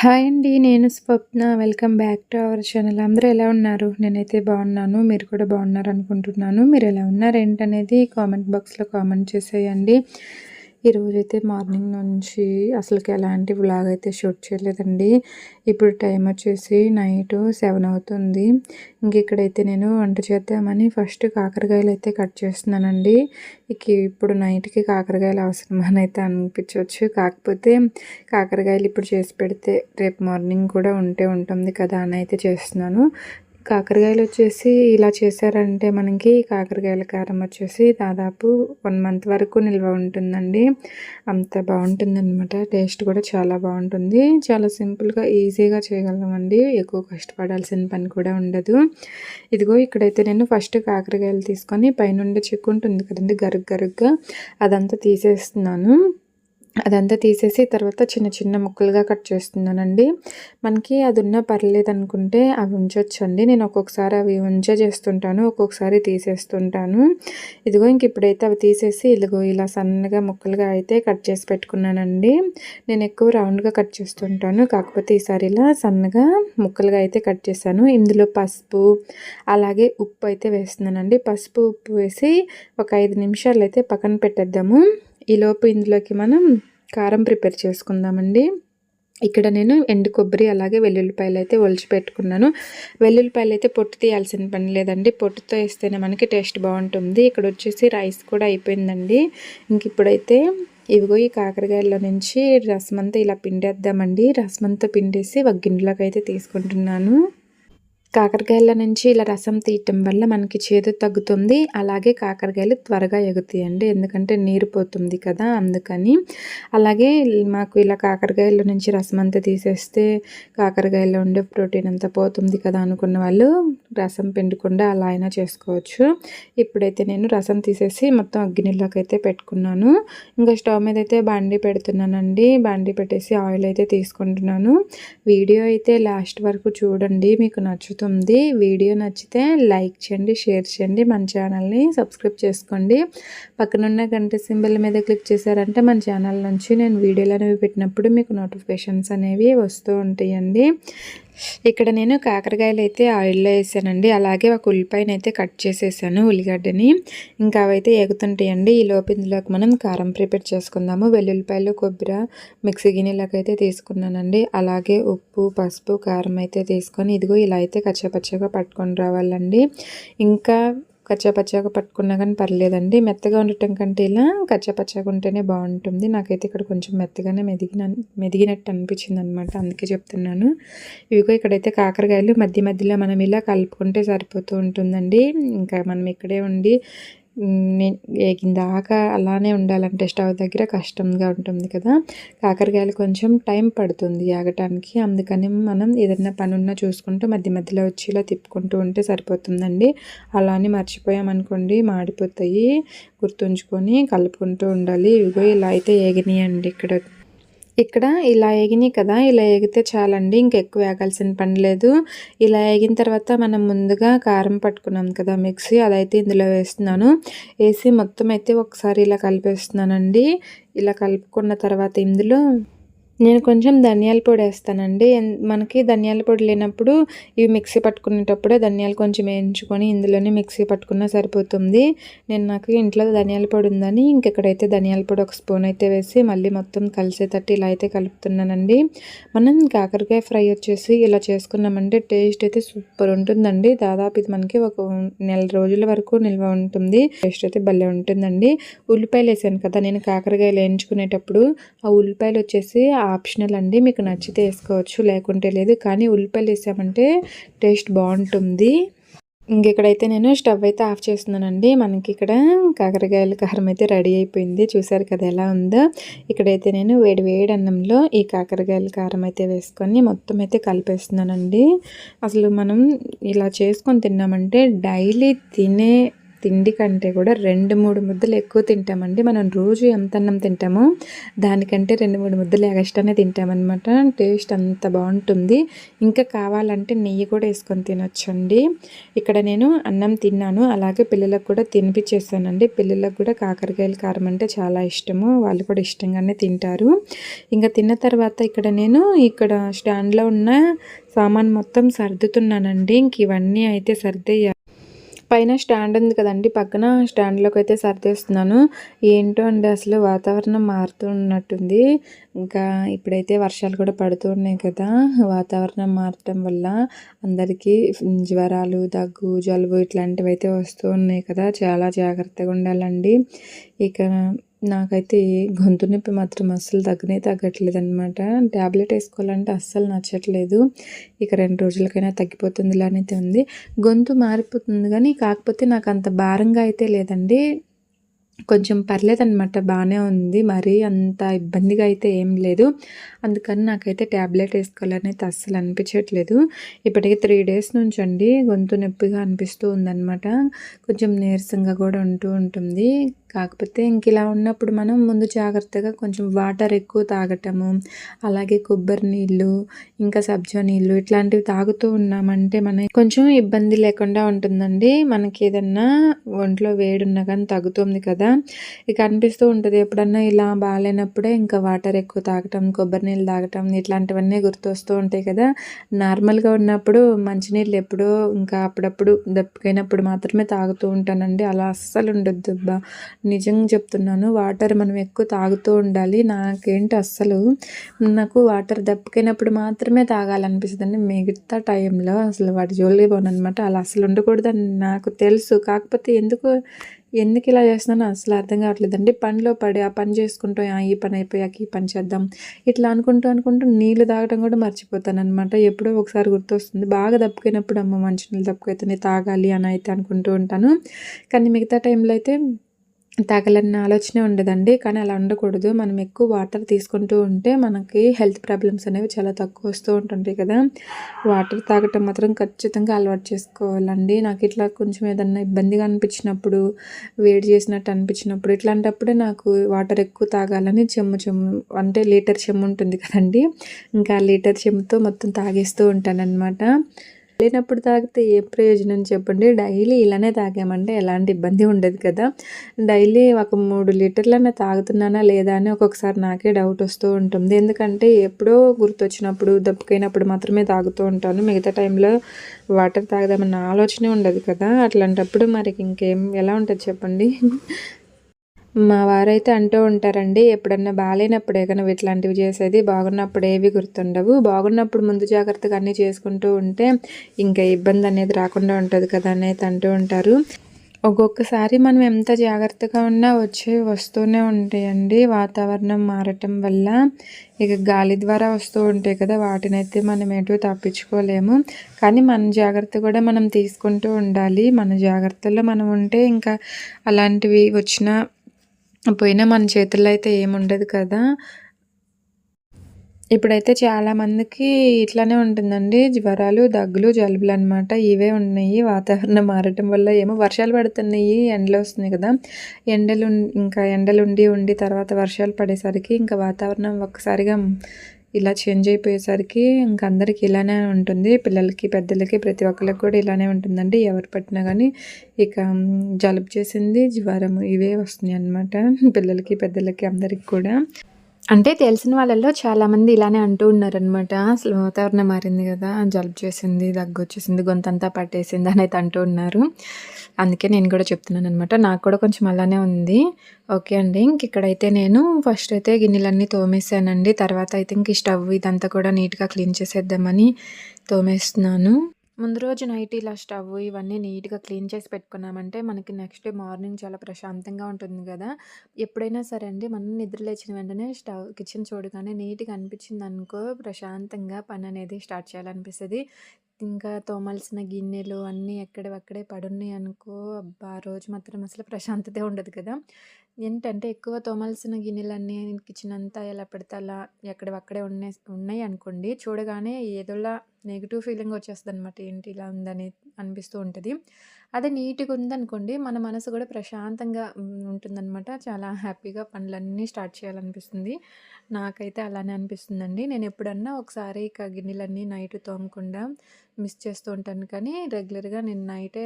Hi అండి. నేను Swapna. Welcome back to our channel. అందరూ ఎలా ఉన్నారు? నేనైతే బాగున్నాను. మీరు కూడా బాగున్నారనుకుంటున్నాను. మీరు ఎలా ఉన్నారు ఏంటనేది కామెంట్ బాక్స్‌లో కామెంట్ చేసేయండి. ఈరోజైతే మార్నింగ్ నుంచి అసలుకి ఎలాంటి వ్లాగ్ అయితే షూట్ చేయలేదండి. ఇప్పుడు టైం వచ్చేసి నైట్ 7 అవుతుంది. ఇక్కడైతే నేను వంట చేద్దామని ఫస్ట్ కాకరకాయలు అయితే కట్ చేస్తున్నానండి. ఇప్పుడు నైట్‌కి కాకరకాయలు అవసరమా అని అయితే అనిపించవచ్చు. కాకపోతే కాకరకాయలు ఇప్పుడు చేసి పెడితే రేపు మార్నింగ్ కూడా ఉంటుంది కదా అని అయితే చేస్తున్నాను. కాకరకాయలు వచ్చేసి ఇలా చేశారంటే మనకి కాకరకాయల కారం వచ్చేసి దాదాపు 1 మంత్ వరకు నిల్వ ఉంటుందండి. అంత బాగుంటుందన్నమాట. టేస్ట్ కూడా చాలా బాగుంటుంది. చాలా సింపుల్గా ఈజీగా చేయగలమండి. ఎక్కువ కష్టపడాల్సిన పని కూడా ఉండదు. ఇదిగో ఇక్కడైతే నేను ఫస్ట్ కాకరకాయలు తీసుకొని పైనుండి చిక్కు ఉంటుంది కదండి, గరుగ్గా అదంతా తీసేస్తున్నాను. అదంతా తీసేసి తర్వాత చిన్న చిన్న ముక్కలుగా కట్ చేస్తున్నానండి. మనకి అది ఉన్నా పర్లేదు అనుకుంటే అవి ఉంచొచ్చండి. నేను ఒక్కొక్కసారి అవి ఉంచే చేస్తుంటాను, ఒక్కొక్కసారి తీసేస్తుంటాను. ఇదిగో ఇప్పుడైతే అవి తీసేసి ఇదిగో ఇలా సన్నగా ముక్కలుగా అయితే కట్ చేసి పెట్టుకున్నానండి. నేను ఎక్కువ రౌండ్గా కట్ చేస్తుంటాను, కాకపోతే ఈసారి ఇలా సన్నగా ముక్కలుగా అయితే కట్ చేశాను. ఇందులో పసుపు అలాగే ఉప్పు అయితే వేస్తున్నానండి. పసుపు ఉప్పు వేసి ఒక 5 నిమిషాలు అయితే పక్కన పెట్టేద్దాము. ఈలోపు ఇందులోకి మనం కారం ప్రిపేర్ చేసుకుందామండి. ఇక్కడ నేను ఎండు కొబ్బరి అలాగే వెల్లుల్లిపాయలు అయితే ఒలిచి పెట్టుకున్నాను. వెల్లుల్లిపాయలు అయితే పొట్టు తీయాల్సిన పని లేదండి, పొట్టుతో వేస్తేనే మనకి టేస్ట్ బాగుంటుంది. ఇక్కడ వచ్చేసి రైస్ కూడా అయిపోయిందండి. ఇప్పుడైతే ఇవిగో ఈ కాకరకాయల్లో నుంచి రసం అంతా ఇలా పిండేద్దామండి. రసం అంతా పిండేసి ఒక గిన్నెలోకి అయితే తీసుకుంటున్నాను. కాకరకాయల నుంచి ఇలా రసం తీయటం వల్ల మనకి చేదు తగ్గుతుంది, అలాగే కాకరకాయలు త్వరగా ఎగుతాయండి. ఎందుకంటే నీరు పోతుంది కదా, అందుకని. అలాగే మాకు ఇలా కాకరకాయల నుంచి రసం అంతా తీసేస్తే కాకరకాయలో ఉండే ప్రోటీన్ అంతా పోతుంది కదా అనుకున్న వాళ్ళు రసం పిండకుండా అలా అయినా చేసుకోవచ్చు. ఇప్పుడైతే నేను రసం తీసేసి మొత్తం గిన్నెలోకి అయితే పెట్టుకున్నాను. ఇంకా స్టవ్ మీద అయితే బాండీ పెడుతున్నానండి. బాండీ పెట్టేసి ఆయిల్ అయితే తీసుకుంటున్నాను. వీడియో అయితే లాస్ట్ వరకు చూడండి, మీకు నచ్చుతుంది. వీడియో నచ్చితే లైక్ చేయండి, షేర్ చేయండి, మన ఛానల్ని సబ్స్క్రైబ్ చేసుకోండి. పక్కనున్న గంట సింబల్ మీద క్లిక్ చేశారంటే మన ఛానల్ నుంచి నేను వీడియోలు అనేవి పెట్టినప్పుడు మీకు నోటిఫికేషన్స్ అనేవి వస్తూ ఉంటాయండి. ఇక్కడ నేను కాకరకాయలు అయితే ఆయిల్లో వేసానండి. అలాగే ఒక ఉల్లిపాయను అయితే కట్ చేసేసాను, ఉల్లిగడ్డని. ఇంకా అవైతే ఎగుతుంటాయండి. ఈ లోపు ఇందులోకి మనం కారం ప్రిపేర్ చేసుకుందాము. వెల్లుల్లిపాయలు కొబ్బరి మిక్సీ గిన్నెలోకి అయితే తీసుకున్నానండి. అలాగే ఉప్పు పసుపు కారం అయితే తీసుకొని ఇదిగో ఇలా అయితే కచ్చాపచ్చగా పట్టుకొని రావాలండి. ఇంకా కచ్చాపచ్చాగా పట్టుకున్నా కానీ పర్లేదండి. మెత్తగా ఉండటం కంటే ఇలా కచ్చాపచ్చాగా ఉంటేనే బాగుంటుంది. నాకైతే ఇక్కడ కొంచెం మెత్తగానే మెదిగినట్టు అనిపించింది అనమాట, అందుకే చెప్తున్నాను. ఇవిగో ఇక్కడైతే కాకరకాయలు మధ్య మధ్యలో మనం ఇలా కలుపుకుంటే సరిపోతూ ఉంటుందండి. ఇంకా మనం ఇక్కడే ఉండి ఏగిందాకా అలానే ఉండాలంటే స్టవ్ దగ్గర కష్టంగా ఉంటుంది కదా. కాకరకాయలు కొంచెం టైం పడుతుంది ఆగటానికి, అందుకని మనం ఏదైనా పని ఉన్నా చూసుకుంటూ మధ్య మధ్యలో వచ్చి ఇలా తిప్పుకుంటూ ఉంటే సరిపోతుందండి. అలా అని మర్చిపోయామనుకోండి మాడిపోతాయి. గుర్తుంచుకొని కలుపుకుంటూ ఉండాలి. ఇవిగో ఇలా అయితే ఏగినాయండి. ఇక్కడ ఇలా ఏగినాయి కదా, ఇలా ఏగితే చాలండి, ఇంకెక్కువ వేగాల్సిన పని లేదు. ఇలా ఏగిన తర్వాత మనం ముందుగా కారం పట్టుకున్నాం కదా మిక్సీ, అదైతే ఇందులో వేస్తున్నాను. వేసి మొత్తం అయితే ఒకసారి ఇలా కలిపేస్తున్నానండి. ఇలా కలుపుకున్న తర్వాత ఇందులో నేను కొంచెం ధనియాల పొడి వేస్తానండి. మనకి ధనియాల పొడి లేనప్పుడు ఇవి మిక్సీ పట్టుకునేటప్పుడే ధనియాలు కొంచెం వేయించుకొని ఇందులోనే మిక్సీ పట్టుకున్నా సరిపోతుంది. నాకు ఇంట్లో ధనియాల పొడి ఉందని ఇంకెక్కడైతే ధనియాల పొడి ఒక స్పూన్ అయితే వేసి మళ్ళీ మొత్తం కలిసేటట్టు ఇలా అయితే కలుపుతున్నానండి. మనం కాకరకాయ ఫ్రై వచ్చేసి ఇలా చేసుకున్నామంటే టేస్ట్ అయితే సూపర్ ఉంటుందండి. దాదాపు ఇది మనకి ఒక నెల రోజుల వరకు నిల్వ ఉంటుంది. టేస్ట్ అయితే భలే ఉంటుందండి. ఉల్లిపాయలు వేసాను కదా నేను కాకరకాయలు వేయించుకునేటప్పుడు, ఆ ఉల్లిపాయలు వచ్చేసి ఆప్షనల్ అండి, మీకు నచ్చితే వేసుకోవచ్చు లేకుంటే లేదు, కానీ ఉల్లిపాయలు వేసామంటే టేస్ట్ బాగుంటుంది. ఇక్కడైతే నేను స్టవ్ అయితే ఆఫ్ చేస్తున్నానండి. మనకి ఇక్కడ కాకరకాయల కారం అయితే రెడీ అయిపోయింది. చూసారు కదా ఎలా ఉందో. ఇక్కడైతే నేను వేడి వేడి అన్నంలో ఈ కాకరకాయల కారం అయితే వేసుకొని మొత్తం అయితే కలిపేస్తున్నానండి. అసలు మనం ఇలా చేసుకొని తిన్నామంటే డైలీ తినే తిండి కంటే కూడా 2-3 ముద్దలు ఎక్కువ తింటామండి. మనం రోజు ఎంత అన్నం తింటామో దానికంటే 2-3 ముద్దలు ఎగస్ట్రానే తింటామన్నమాట. టేస్ట్ అంత బాగుంటుంది. ఇంకా కావాలంటే నెయ్యి కూడా వేసుకొని తినొచ్చండి. ఇక్కడ నేను అన్నం తిన్నాను, అలాగే పిల్లలకు కూడా తినిపించేస్తానండి. పిల్లలకు కూడా కాకరకాయల కారం అంటే చాలా ఇష్టము, వాళ్ళు కూడా ఇష్టంగానే తింటారు. ఇంకా తిన్న తర్వాత ఇక్కడ స్టాండ్లో ఉన్న సామాన్ మొత్తం సర్దుతున్నానండి. ఇంక ఇవన్నీ అయితే సర్దేయాలి. పైన స్టాండ్ ఉంది కదండి, పక్కన స్టాండ్లోకి అయితే సర్దేస్తున్నాను. ఏంటో అండి అసలు వాతావరణం మారుతున్నట్టుంది. ఇంకా ఇప్పుడైతే వర్షాలు కూడా పడుతూ ఉన్నాయి కదా, వాతావరణం మారటం వల్ల అందరికీ జ్వరాలు, దగ్గు, జలుబు ఇట్లాంటివి అయితే వస్తూ ఉన్నాయి కదా, చాలా జాగ్రత్తగా ఉండాలండి. ఇక నాకైతే గొంతు నొప్పి మాత్రం అస్సలు తగ్గట్లేదు అనమాట. ట్యాబ్లెట్ వేసుకోవాలంటే అస్సలు నచ్చట్లేదు. ఇక 2 రోజులకైనా తగ్గిపోతుంది ఇలానైతే ఉంది. గొంతు మారిపోతుంది కానీ కాకపోతే నాకు అంత భారంగా అయితే లేదండి, కొంచెం పర్లేదనమాట, బాగానే ఉంది. మరీ అంత ఇబ్బందిగా అయితే ఏం లేదు. అందుకని నాకైతే ట్యాబ్లెట్ వేసుకోవాలని అయితే అస్సలు అనిపించట్లేదు. ఇప్పటికి 3 డేస్ నుంచి అండి గొంతు నొప్పిగా అనిపిస్తూ ఉందన్నమాట. కొంచెం నీరసంగా కూడా ఉంటుంది. కాకపోతే ఇంక ఇలా ఉన్నప్పుడు మనం ముందు జాగ్రత్తగా కొంచెం వాటర్ ఎక్కువ తాగటము, అలాగే కొబ్బరి నీళ్ళు, ఇంకా సబ్జా నీళ్ళు ఇట్లాంటివి తాగుతూ ఉన్నామంటే మనకి కొంచెం ఇబ్బంది లేకుండా ఉంటుందండి. మనకి ఏదన్నా ఒంట్లో వేడున్నా కానీ తగ్గుతుంది కదా. ఇక అనిపిస్తూ ఉంటుంది ఎప్పుడన్నా ఇలా బాగాలేనప్పుడే ఇంకా వాటర్ ఎక్కువ తాగటం, కొబ్బరి నీళ్ళు తాగటం ఇట్లాంటివన్నీ గుర్తొస్తూ ఉంటాయి కదా. నార్మల్గా ఉన్నప్పుడు మంచినీళ్ళు ఎప్పుడో ఇంకా అప్పుడప్పుడు దప్పికైనప్పుడు మాత్రమే తాగుతూ ఉంటానండి. అలా అస్సలు ఉండొద్దు అబ్బా, నిజంగా చెప్తున్నాను. వాటర్ మనం ఎక్కువ తాగుతూ ఉండాలి. నాకేంటి అస్సలు నాకు వాటర్ దప్పికైనప్పుడు మాత్రమే తాగాలనిపిస్తుందండి. మిగతా టైంలో అసలు వాటి జోలికి పోననమాట. అలా అసలు ఉండకూడదని నాకు తెలుసు. కాకపోతే ఎందుకు ఇలా చేస్తున్నానో అసలు అర్థం కావట్లేదండి. పనిలో పడి ఆ పని చేసుకుంటూ ఈ పని అయిపోయాక ఈ పని చేద్దాం ఇట్లా అనుకుంటూ నీళ్ళు తాగడం కూడా మర్చిపోతాను అనమాట. ఎప్పుడో ఒకసారి గుర్తొస్తుంది. బాగా దప్పుకైనప్పుడు అమ్మ మంచినీళ్ళు దప్పుకైతేనే తాగాలి అని అయితే అనుకుంటూ ఉంటాను. కానీ మిగతా టైంలో అయితే తాగాలన్న ఆలోచనే ఉండదండి. కానీ అలా ఉండకూడదు. మనం ఎక్కువ వాటర్ తీసుకుంటూ ఉంటే మనకి హెల్త్ ప్రాబ్లమ్స్ అనేవి చాలా తక్కువ వస్తూ ఉంటుంటాయి కదా. వాటర్ తాగటం మాత్రం ఖచ్చితంగా అలవాటు చేసుకోవాలండి. నాకు ఇట్లా కొంచెం ఏదన్నా ఇబ్బందిగా అనిపించినప్పుడు, వేడి చేసినట్టు అనిపించినప్పుడు ఇట్లాంటప్పుడే నాకు వాటర్ ఎక్కువ తాగాలని చెమ్ము అంటే లీటర్ చెమ్ము ఉంటుంది కదండి, ఇంకా లీటర్ చెమ్ముతో మొత్తం తాగేస్తూ ఉంటానన్నమాట. లేనప్పుడు తాగితే ఏ ప్రయోజనం చెప్పండి. డైలీ ఇలానే తాగామంటే ఎలాంటి ఇబ్బంది ఉండదు కదా. డైలీ ఒక 3 లీటర్లన్నా తాగుతున్నానా లేదా అని ఒక్కొక్కసారి నాకే డౌట్ వస్తూ ఉంటుంది. ఎందుకంటే ఎప్పుడో గుర్తొచ్చినప్పుడు, దప్పుకైనప్పుడు మాత్రమే తాగుతూ ఉంటాను. మిగతా టైంలో వాటర్ తాగదామన్న ఆలోచనే ఉండదు కదా. అట్లాంటప్పుడు మరి ఇంకేం ఎలా ఉంటుంది చెప్పండి. మా వారైతే అంటూ ఉంటారండి, ఎప్పుడన్నా బాగాలేనప్పుడే నువ్వు ఇట్లాంటివి చేసేది, బాగున్నప్పుడు ఏవి గుర్తుండవు, బాగున్నప్పుడు ముందు జాగ్రత్తగా అన్నీ చేసుకుంటూ ఉంటే ఇంకా ఇబ్బంది అనేది రాకుండా ఉంటుంది కదా అని అయితే అంటూ ఉంటారు. ఒక్కొక్కసారి మనం ఎంత జాగ్రత్తగా ఉన్నా వస్తూనే ఉంటాయండి. వాతావరణం మారటం వల్ల ఇక గాలి ద్వారా వస్తూ ఉంటాయి కదా, వాటినైతే మనం ఎటు తప్పించుకోలేము. కానీ మన జాగ్రత్త కూడా మనం తీసుకుంటూ ఉండాలి. మన జాగ్రత్తలో మనం ఉంటే ఇంకా అలాంటివి వచ్చినా పోయినా మన చేతుల్లో అయితే ఏముండదు కదా. ఇప్పుడైతే చాలామందికి ఇట్లానే ఉంటుందండి, జ్వరాలు, దగ్గులు, జలుబులు అనమాట. ఇవే ఉన్నాయి. వాతావరణం మారటం వల్ల ఏమో వర్షాలు పడుతున్నాయి, ఎండలు వస్తున్నాయి కదా. ఎండలు ఉండి తర్వాత వర్షాలు పడేసరికి ఇంకా వాతావరణం ఒక్కసారిగా ఇలా చేంజ్ అయిపోయేసరికి ఇంకా అందరికీ ఇలానే ఉంటుంది. పిల్లలకి, పెద్దలకి, ప్రతి ఒక్కరికి కూడా ఇలానే ఉంటుందండి. ఎవరు పట్టినా కానీ ఇక జలుబు చేసింది, జ్వరము ఇవే వస్తున్నాయి అన్నమాట. పిల్లలకి, పెద్దలకి అందరికి కూడా. అంటే తెలిసిన వాళ్ళలో చాలామంది ఇలానే అంటూ ఉన్నారనమాట. అసలు వాతావరణం మారింది కదా, జలుబు చేసింది, దగ్గొచ్చేసింది, గొంతంతా పట్టేసింది అని అయితే అంటూ ఉన్నారు. అందుకే నేను కూడా చెప్తున్నాననమాట. నాకు కూడా కొంచెం అలానే ఉంది. ఓకే అండి. ఇక్కడైతే నేను ఫస్ట్ అయితే గిన్నెలన్నీ తోమేసానండి. తర్వాత అయితే ఇంక స్టవ్ ఇదంతా కూడా నీట్‌గా క్లీన్ చేసేద్దామని తోమేస్తున్నాను. ముందు రోజు నైట్ ఇలా స్టవ్ ఇవన్నీ నీట్‌గా క్లీన్ చేసి పెట్టుకున్నామంటే మనకి నెక్స్ట్ డే మార్నింగ్ చాలా ప్రశాంతంగా ఉంటుంది గదా. ఎప్పుడైనా సరే అండి, మనం నిద్ర లేచిన వెంటనే కిచెన్ చూడగానే నీట్‌గా అనిపించిందనుకో, ప్రశాంతంగా పననేది స్టార్ట్ చేయాలనిపిస్తది. ఇంకా తోమాల్సిన గిన్నెలు అన్నీ ఎక్కడివక్కడే పడున్నాయనుకో, అబ్బా! ఆ రోజు మాత్రం అసలు ప్రశాంతతే ఉండదు కదా. ఏంటంటే ఎక్కువ తోమాల్సిన గిన్నెలన్నీ కిచెన్ అంతా ఎలా పడితే అలా ఎక్కడివక్కడే ఉన్నాయనుకోండి, చూడగానే ఏదోలా నెగెటివ్ ఫీలింగ్ వచ్చేస్తదనమాట. ఏంటి ఇలా ఉందని అనిపిస్తూ ఉంటది. అదే నీట్‌గా ఉందనుకోండి, మన మనసు కూడా ప్రశాంతంగా ఉంటుందనమాట. చాలా హ్యాపీగా పనులన్నీ స్టార్ట్ చేయాలనిపిస్తుంది. నాకైతే అలానే అనిపిస్తుందండి. నేను ఎప్పుడన్నా ఒకసారి ఇక గిన్నెలన్నీ నైట్ తోమకుండా మిస్ చేస్తూ ఉంటాను. కానీ రెగ్యులర్‌గా నేను నైటే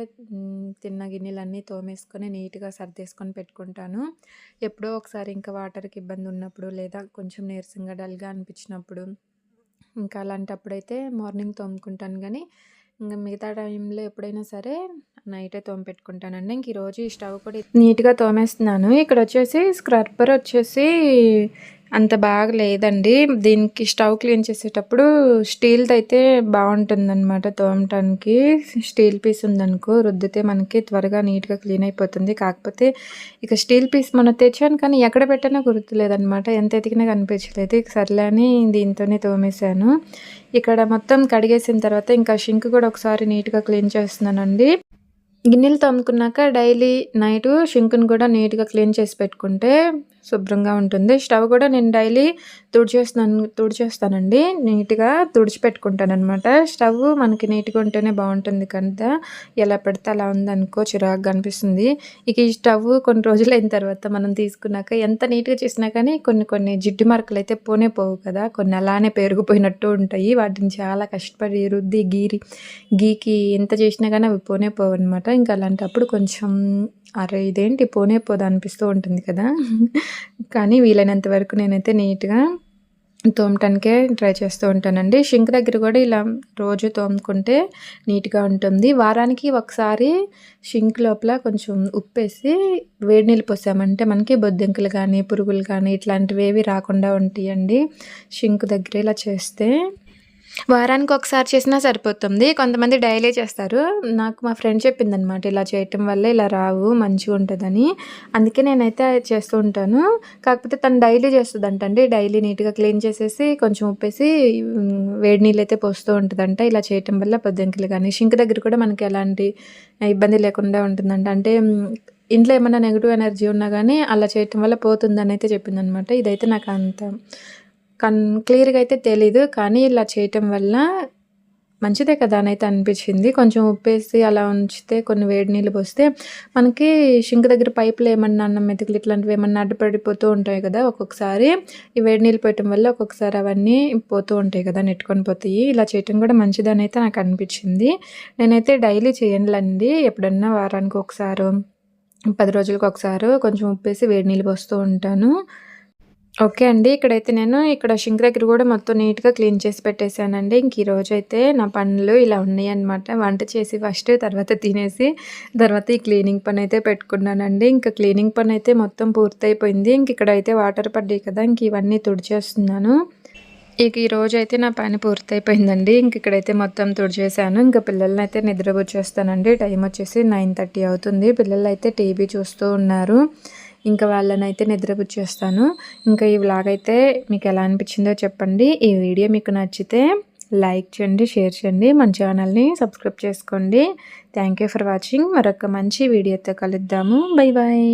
తిన్న గిన్నెలన్నీ తోమేసుకొని నీట్‌గా సర్దేసుకొని పెట్టుకుంటాను. ఎప్పుడో ఒకసారి ఇంకా వాటర్‌కి ఇబ్బంది ఉన్నప్పుడు లేదా కొంచెం నీరసంగా డల్‌గా అనిపించినప్పుడు ఇంకా అలాంటప్పుడైతే మార్నింగ్ తోముకుంటాను గానీ, ఇంగ మిగతా టైంలో ఎప్పుడైనా సరే నైటే తోమిపెట్టుకుంటానండి. ఇంక ఈరోజు ఈ స్టవ్ కూడా నీట్‌గా తోమేస్తున్నాను. ఇక్కడొచ్చేసి స్క్రబ్బర్ వచ్చేసి అంత బాగా లేదండి. దీనికి స్టవ్ క్లీన్ చేసేటప్పుడు స్టీల్‌దయితే బావుంటుందనమాట తోమటానికి. స్టీల్ పీస్ ఉందనుకో రుద్దితే మనకి త్వరగా నీట్‌గా క్లీన్ అయిపోతుంది. కాకపోతే ఇక స్టీల్ పీస్ మొన్న తెచ్చాను కానీ ఎక్కడ పెట్టానో గుర్తులేదనమాట. ఎంత ఎతికినా కనిపించలేదు. ఇక సర్లే అని దీంతోనే తోమేశాను. ఇక్కడ మొత్తం కడిగేసిన తర్వాత ఇంకా షింక్ కూడా ఒకసారి నీట్‌గా క్లీన్ చేస్తున్నానండి. గిన్నెలు తోముకున్నాక డైలీ నైటు షింక్‌ని కూడా నీట్‌గా క్లీన్ చేసి పెట్టుకుంటే శుభ్రంగా ఉంటుంది. స్టవ్ కూడా నేను డైలీ తుడిచేస్తానండి. నీట్‌గా తుడిచిపెట్టుకుంటాననమాట. స్టవ్ మనకి నీట్‌గా ఉంటేనే బావుంటుంది కదా! ఎలా పెడితే అలా ఉందనుకో చిరాకుగా అనిపిస్తుంది. ఇక ఈ స్టవ్ కొన్ని రోజులైన తర్వాత మనం తీసుకున్నాక ఎంత నీట్‌గా చేసినా కానీ కొన్ని కొన్ని జిడ్డు మరకలైతే పోనే పోవు కదా! కొన్ని అలానే పేరుకుపోయినట్టు ఉంటాయి. వాటిని చాలా కష్టపడి రుద్ది గీకి ఎంత చేసినా కానీ అవి పోనే పోవనమాట. ఇంకా అలాంటప్పుడు కొంచెం అరే! ఇదేంటి పోనే పోదా అనిపిస్తూ ఉంటుంది కదా! కానీ వీలైనంత వరకు నేనైతే నీట్‌గా తోమటానికే ట్రై చేస్తూ ఉంటానండి. షింక్ దగ్గర కూడా ఇలా రోజు తోముకుంటే నీట్‌గా ఉంటుంది. వారానికి ఒకసారి షింక్ లోపల కొంచెం ఉప్పేసి వేడి నీళ్ళు పోసామంటే మనకి బొద్దింకలు కానీ, పురుగులు కానీ ఇట్లాంటివేవి రాకుండా ఉంటాయండి. షింక్ దగ్గర ఇలా చేస్తే వారానికి ఒకసారి చేసినా సరిపోతుంది. కొంతమంది డైలీ చేస్తారు. నాకు మా ఫ్రెండ్ చెప్పిందనమాట. ఇలా చేయటం వల్ల ఇలా రావు మంచిగుంటదని. అందుకే నేనైతే చేస్తూ ఉంటాను. కాకపోతే తను డైలీ చేస్తదంటండి. డైలీ నీట్‌గా క్లీన్ చేసేసి కొంచెం ఉప్పేసి వేడి నీళ్ళైతే పోస్తూ ఉంటదంట. ఇలా చేయటం వల్ల బొద్దింకలు గానీ, షింక్ దగ్గర కూడా మనకి ఎలాంటి ఇబ్బంది లేకుండా ఉంటుందంట. అంటే ఇంట్లో ఏమన్నా నెగెటివ్ ఎనర్జీ ఉన్నా గానీ అలా చేయటం వల్ల పోతుందనైతే చెప్పిందనమాట. ఇదైతే నాకు అంత క్లియర్‌గా అయితే తెలీదు. కానీ ఇలా చేయటం వల్ల మంచిదే కదా! అనైతే అనిపిచ్చింది. కొంచెం ఉప్పేసి అలా ఉంచితే కొన్ని వేడి నీళ్ళు పోస్తే మనకి షింక్ దగ్గర పైపులో ఏమన్నా అన్నం మెతుకులు ఇట్లాంటివి ఏమన్నా అడ్డుపడిపోతూ ఉంటాయి కదా! ఒక్కొక్కసారి ఈ వేడి నీళ్ళు పోయటం వల్ల ఒక్కొక్కసారి అవన్నీ పోతూ ఉంటాయి కదా! నెట్టుకొని పోతాయి. ఇలా చేయటం కూడా మంచిదనైతే నాకు అనిపిచ్చింది. నేనైతే డైలీ చేయనులేండి. ఎప్పుడన్నా వారానికి ఒకసారో, 10 రోజులకి ఒకసారో కొంచెం ఉప్పేసి వేడి నీళ్ళు పోస్తూ ఉంటాను. ఓకే అండి. ఇక్కడైతే నేను షింక్ దగ్గర గూడా మొత్తం నీట్‌గా క్లీన్ చేసి పెట్టేశానండి. ఇంక ఈరోజైతే నా పనులు ఇలా ఉన్నాయన్నమాట. వంట చేసి ఫస్ట్, తర్వాత తినేసి, తర్వాత ఈ క్లీనింగ్ పనైతే పెట్టుకున్నానండి. ఇంక క్లీనింగ్ పనైతే మొత్తం పూర్తయిపోయింది. ఇంక ఇక్కడైతే వాటర్ పడ్డాయి కదా! ఇంక ఇవన్నీ తుడిచేస్తున్నాను. ఇక ఈరోజైతే నా పని పూర్తయిపోయిందండి. ఇంక ఇక్కడైతే మొత్తం తుడిచేశాను. ఇంక పిల్లలనైతే నిద్రపుచ్చేస్తానండి. టైం వచ్చేసి 9:30 అవుతుంది. పిల్లలైతే టీవీ చూస్తూ ఉన్నారు. ఇంకా వాళ్ళనైతే నిద్రపుచ్చేస్తాను. ఇంకా ఈ వ్లాగ్ అయితే మీకు ఎలా అనిపించిందో చెప్పండి. ఈ వీడియో మీకు నచ్చితే లైక్ చేయండి, షేర్ చేయండి, మన ఛానల్ని సబ్స్క్రైబ్ చేసుకోండి. Thank you for watching. మరొక మంచి వీడియోతో కలుద్దాము. Bye bye.